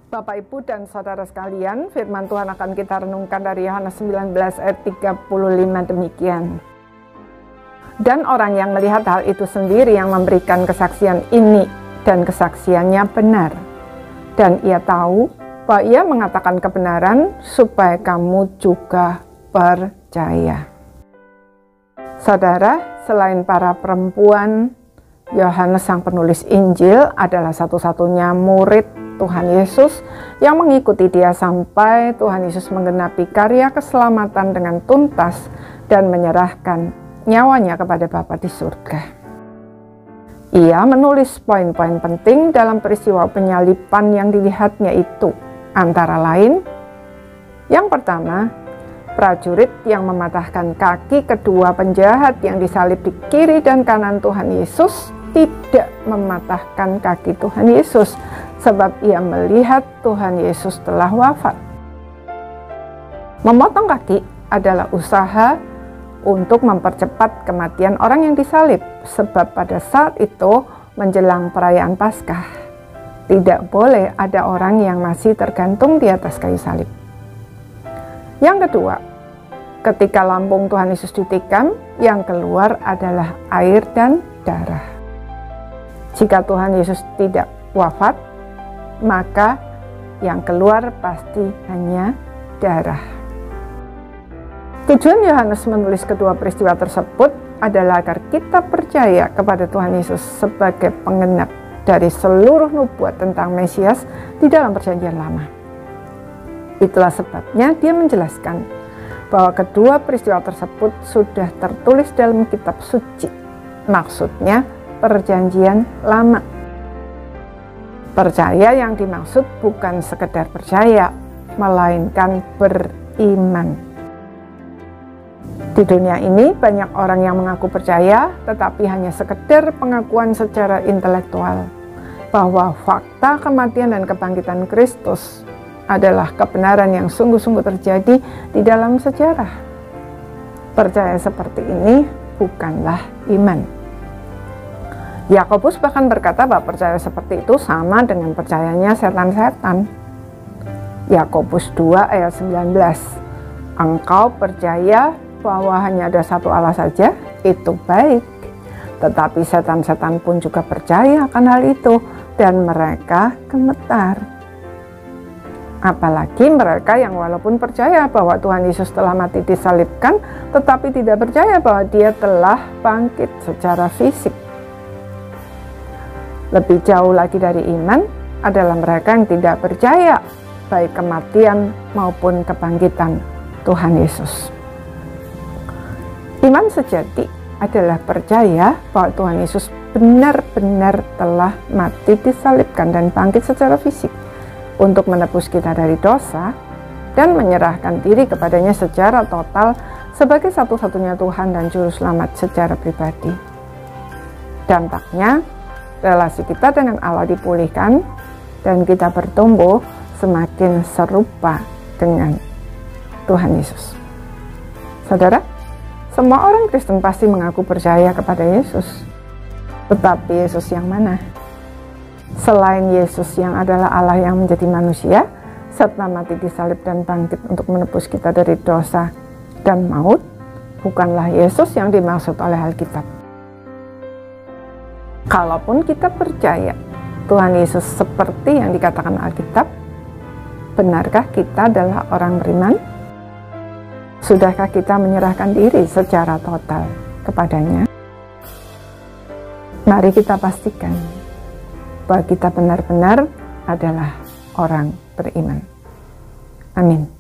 Bapak, Ibu, dan Saudara sekalian, firman Tuhan akan kita renungkan dari Yohanes 19 ayat 35 demikian. Dan orang yang melihat hal itu sendiri yang memberikan kesaksian ini, dan kesaksiannya benar. Dan ia tahu bahwa ia mengatakan kebenaran supaya kamu juga percaya. Saudara, selain para perempuan, Yohanes sang penulis Injil adalah satu-satunya murid Tuhan Yesus yang mengikuti dia sampai Tuhan Yesus menggenapi karya keselamatan dengan tuntas dan menyerahkan nyawanya kepada Bapa di surga. Ia menulis poin-poin penting dalam peristiwa penyaliban yang dilihatnya itu, antara lain, yang pertama, prajurit yang mematahkan kaki kedua penjahat yang disalib di kiri dan kanan Tuhan Yesus tidak mematahkan kaki Tuhan Yesus, sebab ia melihat Tuhan Yesus telah wafat. Memotong kaki adalah usaha untuk mempercepat kematian orang yang disalib, sebab pada saat itu menjelang perayaan Paskah, tidak boleh ada orang yang masih tergantung di atas kayu salib. Yang kedua, ketika lambung Tuhan Yesus ditikam, yang keluar adalah air dan darah. Jika Tuhan Yesus tidak wafat, maka yang keluar pasti hanya darah. Tujuan Yohanes menulis kedua peristiwa tersebut adalah agar kita percaya kepada Tuhan Yesus sebagai penggenap dari seluruh nubuat tentang Mesias di dalam Perjanjian Lama. Itulah sebabnya dia menjelaskan bahwa kedua peristiwa tersebut sudah tertulis dalam kitab suci, maksudnya Perjanjian Lama. Percaya yang dimaksud bukan sekedar percaya, melainkan beriman. Di dunia ini banyak orang yang mengaku percaya, tetapi hanya sekedar pengakuan secara intelektual bahwa fakta kematian dan kebangkitan Kristus adalah kebenaran yang sungguh-sungguh terjadi di dalam sejarah. Percaya seperti ini bukanlah iman. Yakobus bahkan berkata bahwa percaya seperti itu sama dengan percayanya setan-setan. Yakobus 2 ayat 19. Engkau percaya bahwa hanya ada satu Allah saja, itu baik. Tetapi setan-setan pun juga percaya akan hal itu, dan mereka gemetar. Apalagi mereka yang walaupun percaya bahwa Tuhan Yesus telah mati disalibkan, tetapi tidak percaya bahwa dia telah bangkit secara fisik. Lebih jauh lagi dari iman adalah mereka yang tidak percaya baik kematian maupun kebangkitan Tuhan Yesus. Iman sejati adalah percaya bahwa Tuhan Yesus benar-benar telah mati disalibkan dan bangkit secara fisik untuk menebus kita dari dosa dan menyerahkan diri kepadanya secara total sebagai satu-satunya Tuhan dan Juru Selamat secara pribadi. Dampaknya, relasi kita dengan Allah dipulihkan dan kita bertumbuh semakin serupa dengan Tuhan Yesus. Saudara, semua orang Kristen pasti mengaku percaya kepada Yesus. Tetapi Yesus yang mana? Selain Yesus yang adalah Allah yang menjadi manusia, serta mati disalib dan bangkit untuk menebus kita dari dosa dan maut, bukanlah Yesus yang dimaksud oleh Alkitab. Kalaupun kita percaya Tuhan Yesus seperti yang dikatakan Alkitab, benarkah kita adalah orang beriman? Sudahkah kita menyerahkan diri secara total kepadanya? Mari kita pastikan bahwa kita benar-benar adalah orang beriman. Amin.